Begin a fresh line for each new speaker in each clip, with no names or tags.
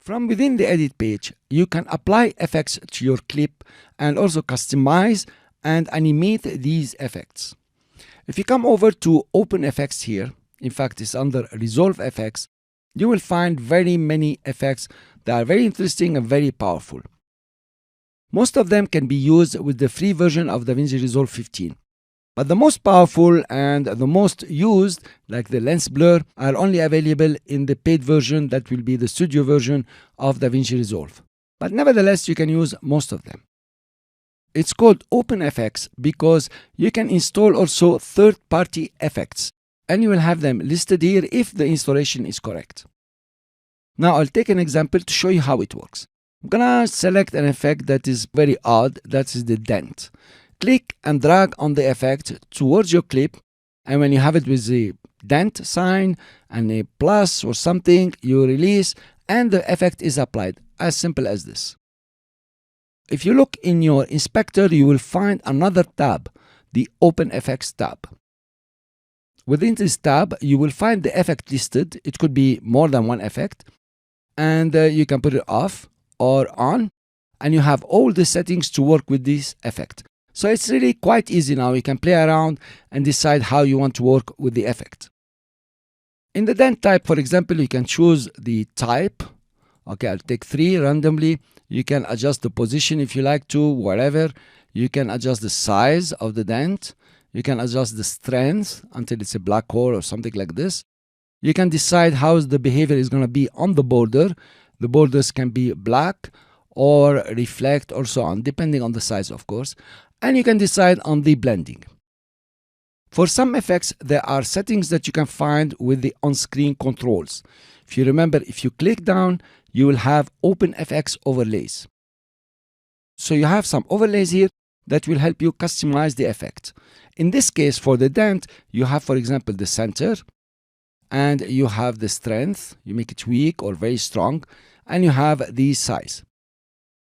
From within the edit page, you can apply effects to your clip and also customize and animate these effects. If you come over to OpenFX here, in fact it's under ResolveFX, you will find very many effects that are very interesting and very powerful. Most of them can be used with the free version of Davinci Resolve 15. But the most powerful and the most used, like the lens blur, are only available in the paid version that will be the studio version of Davinci Resolve. But nevertheless, you can use most of them. It's called OpenFX because you can install also third-party effects, and you will have them listed here if the installation is correct. Now I'll take an example to show you how it works. I'm gonna select an effect that is very odd, that is the dent. Click and drag on the effect towards your clip, and when you have it with the dent sign and a plus or something, you release and the effect is applied. As simple as this. If you look in your inspector, you will find another tab, the OpenFX tab. Within this tab, you will find the effect listed. It could be more than one effect, and you can put it off or on, and you have all the settings to work with this effect. So it's really quite easy now. You can play around and decide how you want to work with the effect. In the dent type, for example, you can choose the type. Okay, I'll take 3 randomly. You can adjust the position if you like to, whatever. You can adjust the size of the dent. You can adjust the strength until it's a black hole or something like this. You can decide how the behavior is going to be on the border. The borders can be black or reflect or so on, depending on the size, of course. And you can decide on the blending. For some effects, there are settings that you can find with the on-screen controls. If you remember, if you click down, you will have OpenFX overlays. So you have some overlays here that will help you customize the effect. In this case, for the dent, you have, for example, the center, and you have the strength. You make it weak or very strong, and you have the size.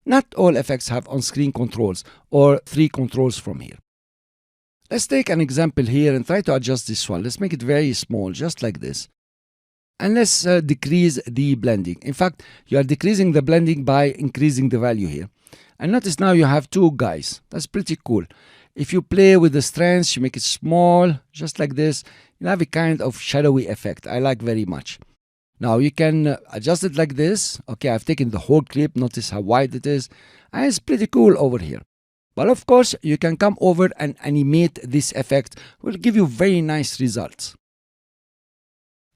Not all effects have on-screen controls or 3 controls from here. Let's take an example here and try to adjust this one. Let's make it very small, just like this. And let's decrease the blending. In fact, you are decreasing the blending by increasing the value here. And notice now you have 2 guys. That's pretty cool. If you play with the strengths, you make it small, just like this, you have a kind of shadowy effect. I like very much. Now you can adjust it like this. Okay, I've taken the whole clip. Notice how wide it is. And it's pretty cool over here. But of course, you can come over and animate this effect. It will give you very nice results.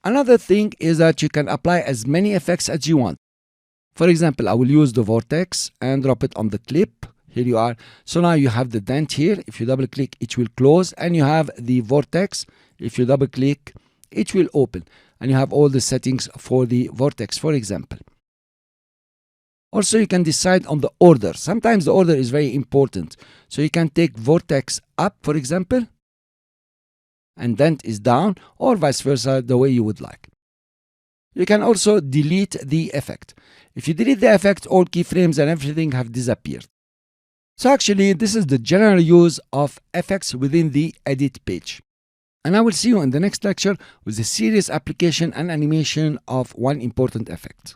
Another thing is that you can apply as many effects as you want. For example, I will use the vortex and drop it on the clip. Here you are. So now you have the dent here. If you double click, it will close. And you have the vortex. If you double click, it will open. And you have all the settings for the vortex, for example. Also, you can decide on the order. Sometimes the order is very important. So you can take vortex up, for example, and dent is down, or vice versa, the way you would like. You can also delete the effect. If you delete the effect, all keyframes and everything have disappeared. So actually, this is the general use of effects within the edit page. And I will see you in the next lecture with a serious application and animation of one important effect.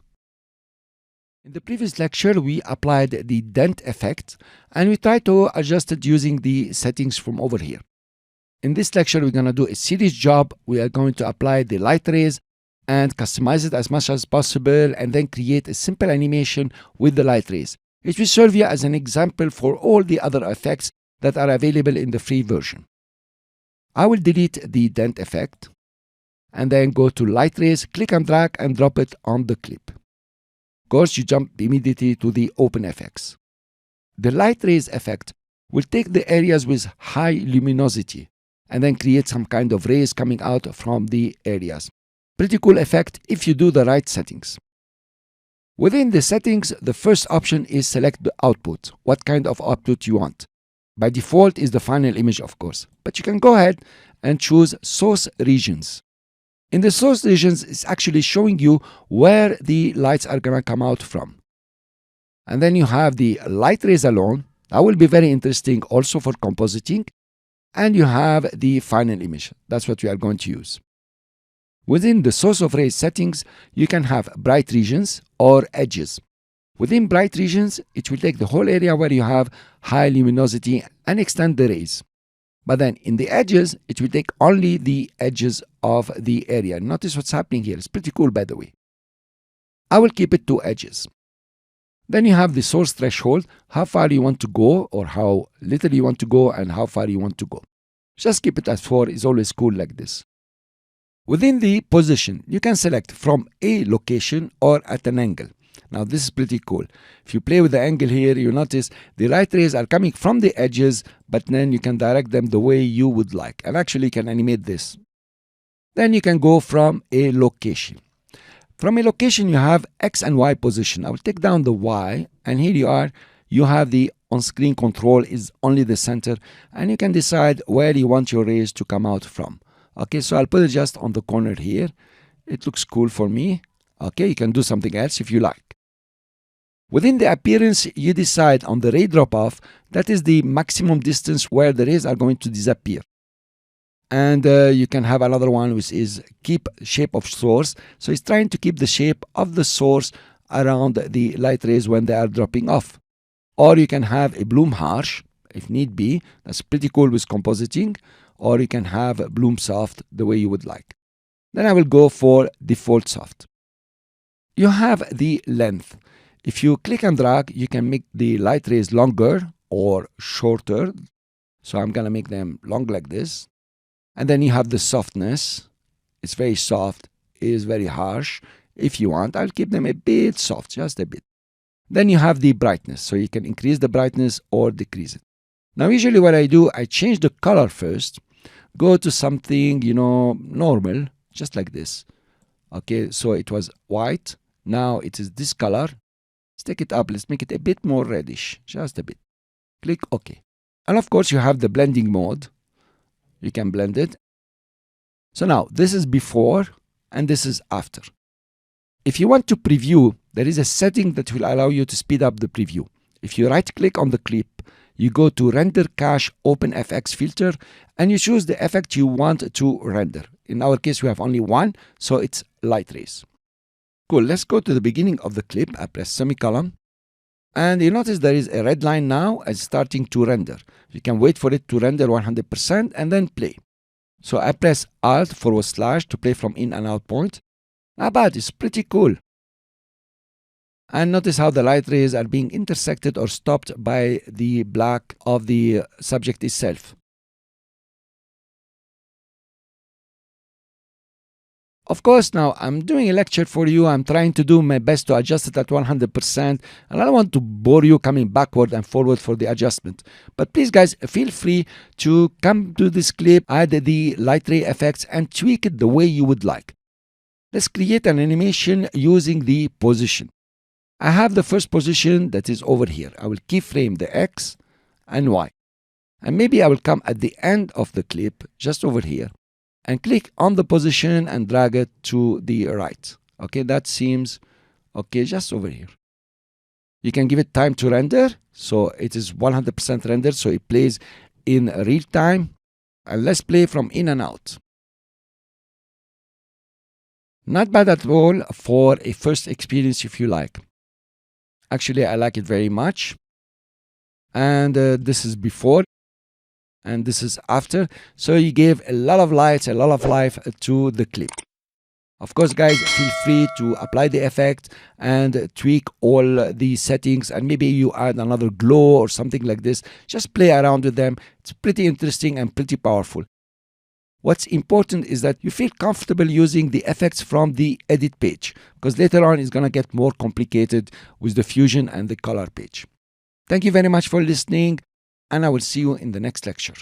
In the previous lecture, we applied the dent effect and we tried to adjust it using the settings from over here. In this lecture, we're going to do a serious job. We are going to apply the light rays and customize it as much as possible and then create a simple animation with the light rays. It will serve you as an example for all the other effects that are available in the free version. I will delete the dent effect and then go to light rays, click and drag and drop it on the clip. Of course, you jump immediately to the OpenFX. The light rays effect will take the areas with high luminosity and then create some kind of rays coming out from the areas. Pretty cool effect if you do the right settings. Within the settings, the first option is select the output, what kind of output you want. By default is the final image, of course, but you can go ahead and choose source regions. In the source regions, it's actually showing you where the lights are going to come out from. And then you have the light rays alone. That will be very interesting also for compositing. And you have the final image. That's what we are going to use. Within the source of rays settings, you can have bright regions or edges. Within bright regions, it will take the whole area where you have high luminosity and extend the rays. But then in the edges, it will take only the edges of the area. Notice what's happening here. It's pretty cool, by the way. I will keep it to edges. Then you have the source threshold, how far you want to go or how little you want to go and how far you want to go. Just keep it at 4 is always cool like this. Within the position, you can select from a location or at an angle. Now this is pretty cool. If you play with the angle here, you notice the light rays are coming from the edges, but then you can direct them the way you would like. And actually you can animate this. Then you can go from a location. From a location you have X and Y position. I will take down the Y and here you are. You have the on-screen control is only the center and you can decide where you want your rays to come out from. Okay, so I'll put it just on the corner here. It looks cool for me. Okay, you can do something else if you like. Within the appearance, you decide on the ray drop-off. That is the maximum distance where the rays are going to disappear. And you can have another one which is keep shape of source. So it's trying to keep the shape of the source around the light rays when they are dropping off. Or you can have a bloom harsh if need be. That's pretty cool with compositing. Or you can have bloom soft the way you would like. Then I will go for default soft. You have the length. If you click and drag, you can make the light rays longer or shorter. So I'm going to make them long like this. And then you have the softness. It's very soft. It is very harsh. If you want, I'll keep them a bit soft, just a bit. Then you have the brightness. So you can increase the brightness or decrease it. Now usually what I do, I change the color first. Go to something, normal, just like this. Okay, so it was white. Now it is this color. Let's take it up. Let's make it a bit more reddish, just a bit. Click OK. And of course, you have the blending mode. You can blend it. So now this is before and this is after. If you want to preview, there is a setting that will allow you to speed up the preview. If you right click on the clip, you go to Render Cache OpenFX filter and you choose the effect you want to render. In our case, we have only one, so it's light rays. Cool, let's go to the beginning of the clip. I press semicolon. And you notice there is a red line now and starting to render. You can wait for it to render 100% and then play. So I press Alt / to play from in and out point. Not bad, it's pretty cool. And notice how the light rays are being intersected or stopped by the black of the subject itself. Of course, now I'm doing a lecture for you. I'm trying to do my best to adjust it at 100%. And I don't want to bore you coming backward and forward for the adjustment. But please, guys, feel free to come to this clip, add the light ray effects, and tweak it the way you would like. Let's create an animation using the position. I have the first position that is over here. I will keyframe the X and Y. And maybe I will come at the end of the clip, just over here, and click on the position and drag it to the right. Okay, that seems okay, just over here. You can give it time to render. So it is 100% rendered, so it plays in real time. And let's play from in and out. Not bad at all for a first experience if you like. Actually, I like it very much. And this is before. And this is after. So you gave a lot of lights, a lot of life to the clip. Of course, guys, feel free to apply the effect and tweak all the settings, and maybe you add another glow or something like this. Just play around with them. It's pretty interesting and pretty powerful. What's important is that you feel comfortable using the effects from the edit page, because later on it's going to get more complicated with the fusion and the color page. Thank you very much for listening, and I will see you in the next lecture.